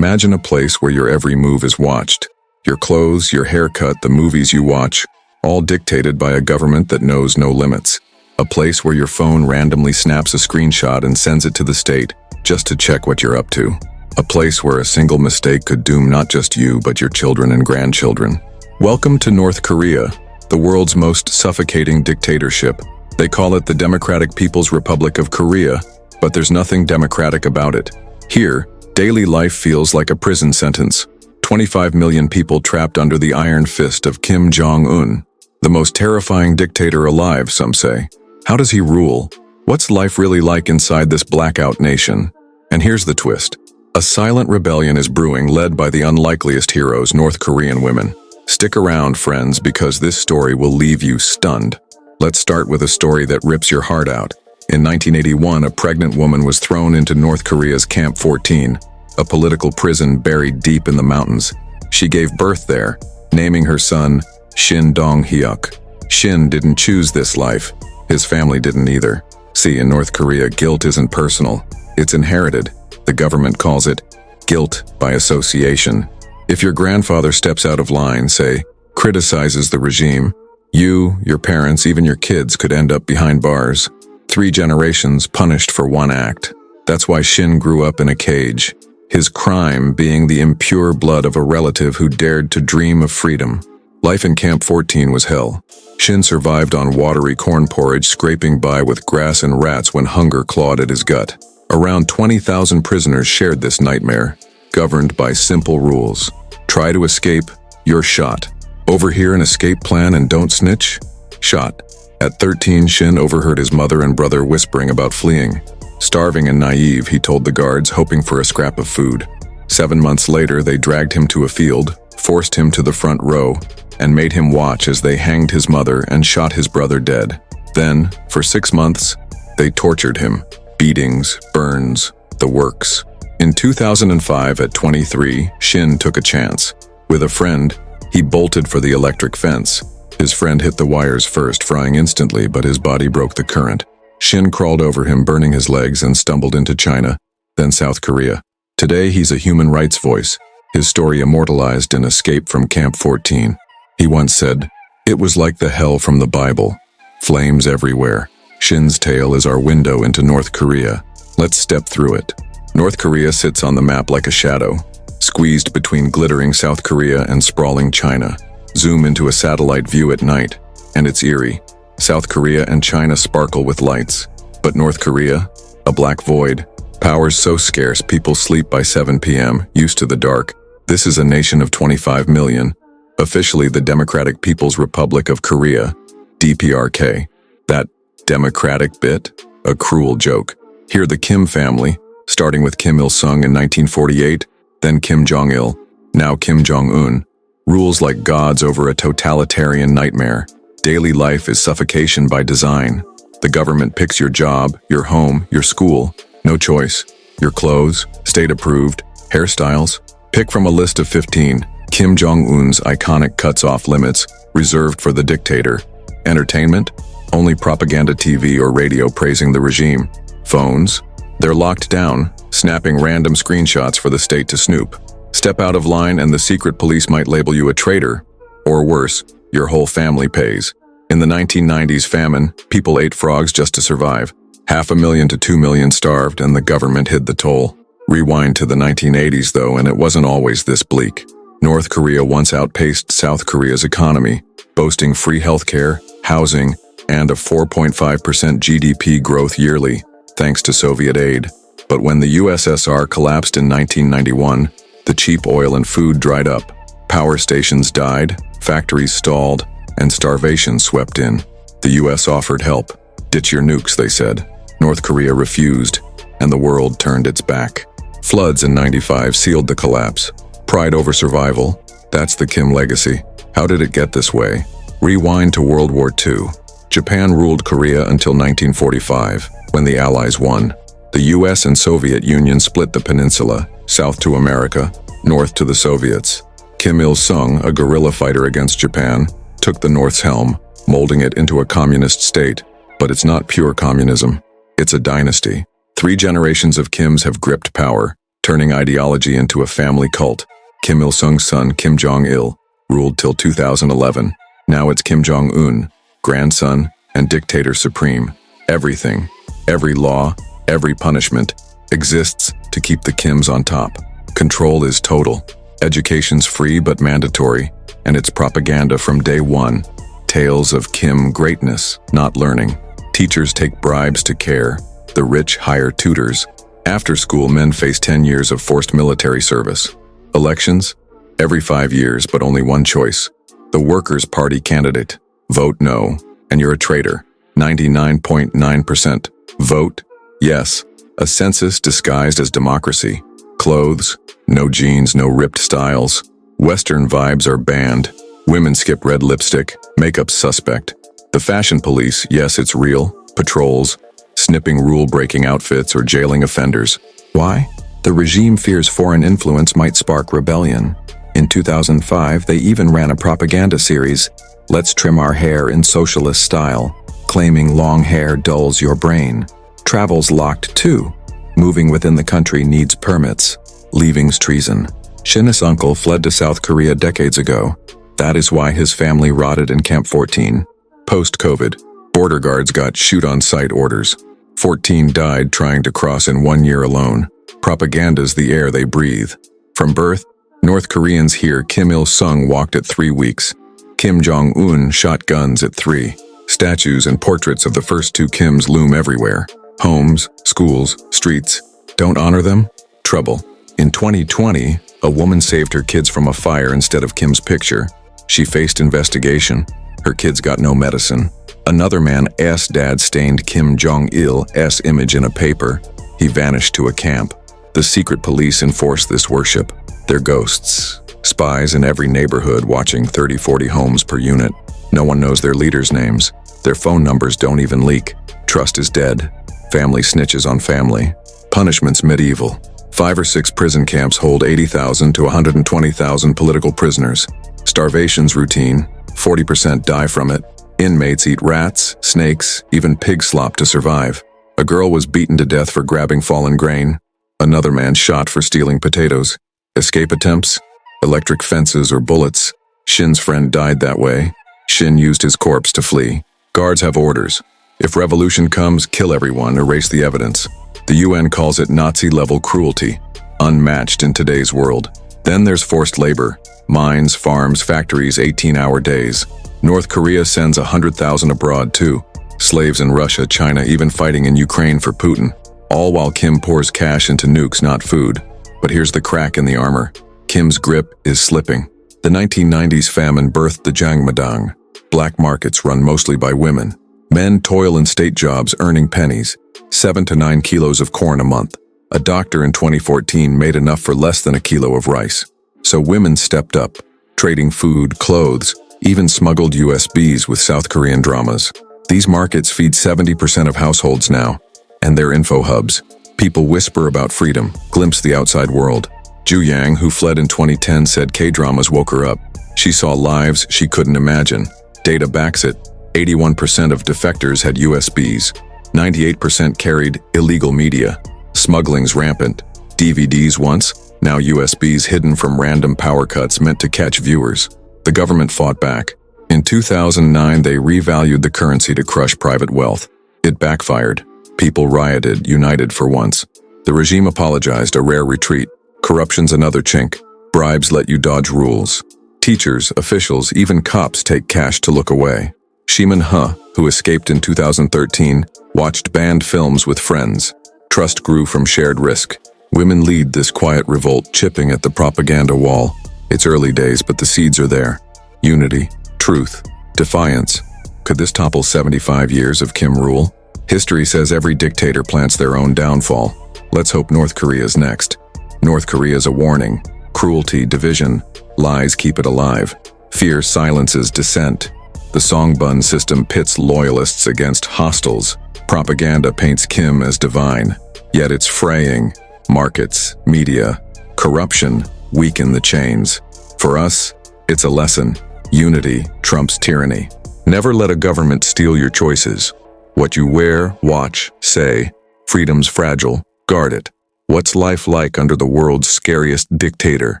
Imagine a place where your every move is watched. Your clothes, your haircut, the movies you watch, all dictated by a government that knows no limits. A place where your phone randomly snaps a screenshot and sends it to the state just to check what you're up to. A place where a single mistake could doom not just you, but your children and grandchildren. Welcome to North Korea, the world's most suffocating dictatorship. They call it the Democratic People's Republic of Korea, but there's nothing democratic about it. Here, daily life feels like a prison sentence. 25 million people trapped under the iron fist of Jong Un, the most terrifying dictator alive, some say. How does he rule? What's life really like inside this blackout nation? And here's the twist. A silent rebellion is brewing, led by the unlikeliest heroes, North Korean women. Stick around, friends, because this story will leave you stunned. Let's start with a story that rips your heart out. In 1981, a pregnant woman was thrown into North Korea's Camp 14, a political prison buried deep in the mountains. She gave birth there, naming her son Shin Hyuk. Shin didn't choose this life. His family didn't either. See, in North Korea, guilt isn't personal. It's inherited. The government calls it guilt by association. If your grandfather steps out of line, say, criticizes the regime, you, your parents, even your kids could end up behind bars. 3 generations punished for one act. That's why Shin grew up in a cage, his crime being the impure blood of a relative who dared to dream of freedom. Life in Camp 14 was hell. Shin survived on watery corn porridge, scraping by with grass and rats when hunger clawed at his gut. Around 20,000 prisoners shared this nightmare, governed by simple rules. Try to escape, you're shot. Overhear an escape plan and don't snitch? Shot. At 13, Shin overheard his mother and brother whispering about fleeing. Starving and naive, he told the guards, hoping for a scrap of food. 7 months later, they dragged him to a field, forced him to the front row, and made him watch as they hanged his mother and shot his brother dead. Then, for 6 months, they tortured him. Beatings, burns, the works. In 2005, at 23, Shin took a chance. With a friend, he bolted for the electric fence. His friend hit the wires first, frying instantly, but his body broke the current. Shin crawled over him, burning his legs, and stumbled into China, then South Korea. Today, he's a human rights voice, his story immortalized in Escape from Camp 14. He once said, "It was like the hell from the Bible. Flames everywhere." Shin's tale is our window into North Korea. Let's step through it. North Korea sits on the map like a shadow, squeezed between glittering South Korea and sprawling China. Zoom into a satellite view at night, and it's eerie. South Korea and China sparkle with lights. But North Korea? A black void. Power's so scarce people sleep by 7 p.m., used to the dark. This is a nation of 25 million. Officially the Democratic People's Republic of Korea, DPRK. That democratic bit? A cruel joke. Here the Kim family, starting with Kim Il-sung in 1948, then Kim Jong-il, now Kim Jong Un, rules like gods over a totalitarian nightmare. Daily life is suffocation by design. The government picks your job, your home, your school. No choice. Your clothes, state-approved, hairstyles. Pick from a list of 15. Kim Jong-un's iconic cuts off limits, reserved for the dictator. Entertainment? Only propaganda TV or radio praising the regime. Phones? They're locked down, snapping random screenshots for the state to snoop. Step out of line and the secret police might label you a traitor. Or worse, your whole family pays. In the 1990s famine, people ate frogs just to survive. 500,000 to 2 million starved, and the government hid the toll. Rewind to the 1980s though, and it wasn't always this bleak. North Korea once outpaced South Korea's economy, boasting free healthcare, housing, and a 4.5% GDP growth yearly, thanks to Soviet aid. But when the USSR collapsed in 1991, the cheap oil and food dried up. Power stations died, factories stalled, and starvation swept in. The US offered help. Ditch your nukes, they said. North Korea refused, and the world turned its back. Floods in 95 sealed the collapse. Pride over survival, that's the Kim legacy. How did it get this way? Rewind to World War II. Japan ruled Korea until 1945, when the Allies won. The US and Soviet Union split the peninsula, south to America, north to the Soviets. Kim Il-sung, a guerrilla fighter against Japan, took the North's helm, molding it into a communist state. But it's not pure communism. It's a dynasty. 3 generations of Kims have gripped power, turning ideology into a family cult. Kim Il-sung's son, Kim Jong-il, ruled till 2011. Now it's Kim Jong Un, grandson and dictator supreme. Everything, every law, every punishment exists to keep the Kims on top. Control is total. Education's free but mandatory, and it's propaganda from day one. Tales of Kim greatness, not learning. Teachers take bribes to care. The rich hire tutors. After school, men face 10 years of forced military service. Elections? Every 5 years, but only one choice. The Workers' Party candidate. Vote no, and you're a traitor. 99.9%. Vote yes. A census disguised as democracy. Clothes? No jeans, no ripped styles. Western vibes are banned. Women skip red lipstick. Makeup suspect. The fashion police, yes, it's real. Patrols, snipping rule-breaking outfits or jailing offenders. Why? The regime fears foreign influence might spark rebellion. In 2005, they even ran a propaganda series, Let's Trim Our Hair in Socialist Style, claiming long hair dulls your brain. Travel's locked too. Moving within the country needs permits. Leaving's treason. Shin's uncle fled to South Korea decades ago. That is why his family rotted in Camp 14. Post-COVID, border guards got shoot-on-sight orders. 14 died trying to cross in 1 year alone. Propaganda's the air they breathe. From birth, North Koreans hear Kim Il-sung walked at 3 weeks. Kim Jong Un shot guns at 3. Statues and portraits of the first two Kims loom everywhere. Homes, schools, streets. Don't honor them? Trouble. In 2020, a woman saved her kids from a fire instead of Kim's picture. She faced investigation. Her kids got no medicine. Another man's dad stained Kim Jong-il's image in a paper. He vanished to a camp. The secret police enforce this worship. They're ghosts. Spies in every neighborhood watching 30-40 homes per unit. No one knows their leaders' names. Their phone numbers don't even leak. Trust is dead. Family snitches on family. Punishment's medieval. 5 or 6 prison camps hold 80,000 to 120,000 political prisoners. Starvation's routine. 40% die from it. Inmates eat rats, snakes, even pig slop to survive. A girl was beaten to death for grabbing fallen grain. Another man shot for stealing potatoes. Escape attempts? Electric fences or bullets. Shin's friend died that way. Shin used his corpse to flee. Guards have orders. If revolution comes, kill everyone, erase the evidence. The UN calls it Nazi-level cruelty, unmatched in today's world. Then there's forced labor. Mines, farms, factories, 18-hour days. North Korea sends 100,000 abroad too. Slaves in Russia, China, even fighting in Ukraine for Putin. All while Kim pours cash into nukes, not food. But here's the crack in the armor. Kim's grip is slipping. The 1990s famine birthed the Jangmadang. Black markets run mostly by women. Men toil in state jobs earning pennies. 7 to 9 kilos of corn a month. A doctor in 2014 made enough for less than a kilo of rice. So women stepped up, trading food, clothes, even smuggled USBs with South Korean dramas. These markets feed 70% of households now, and they're info hubs. People whisper about freedom, glimpse the outside world. Yang, who fled in 2010, said K-dramas woke her up. She saw lives she couldn't imagine. Data backs it. 81% of defectors had USBs. 98% carried illegal media. Smuggling's rampant. DVDs once, now USBs hidden from random power cuts meant to catch viewers. The government fought back. In 2009, they revalued the currency to crush private wealth. It backfired. People rioted, united for once. The regime apologized, a rare retreat. Corruption's another chink. Bribes let you dodge rules. Teachers, officials, even cops take cash to look away. Shimin Huh, who escaped in 2013, watched banned films with friends. Trust grew from shared risk. Women lead this quiet revolt, chipping at the propaganda wall. It's early days, but the seeds are there. Unity, truth, defiance. Could this topple 75 years of Kim rule? History says every dictator plants their own downfall. Let's hope North Korea's next. North Korea's a warning. Cruelty, division, lies keep it alive. Fear silences dissent. The Songbun system pits loyalists against hostiles. Propaganda paints Kim as divine. Yet it's fraying. Markets, media, corruption weaken the chains. For us, it's a lesson. Unity trumps tyranny. Never let a government steal your choices. What you wear, watch, say. Freedom's fragile. Guard it. What's life like under the world's scariest dictator?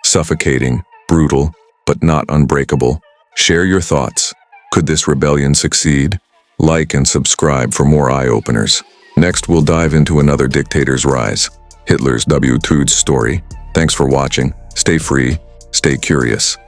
Suffocating, brutal, but not unbreakable. Share your thoughts. Could this rebellion succeed? Like and subscribe for more eye-openers. Next, we'll dive into another dictator's rise, Hitler's W2's story. Thanks for watching. Stay free, stay curious.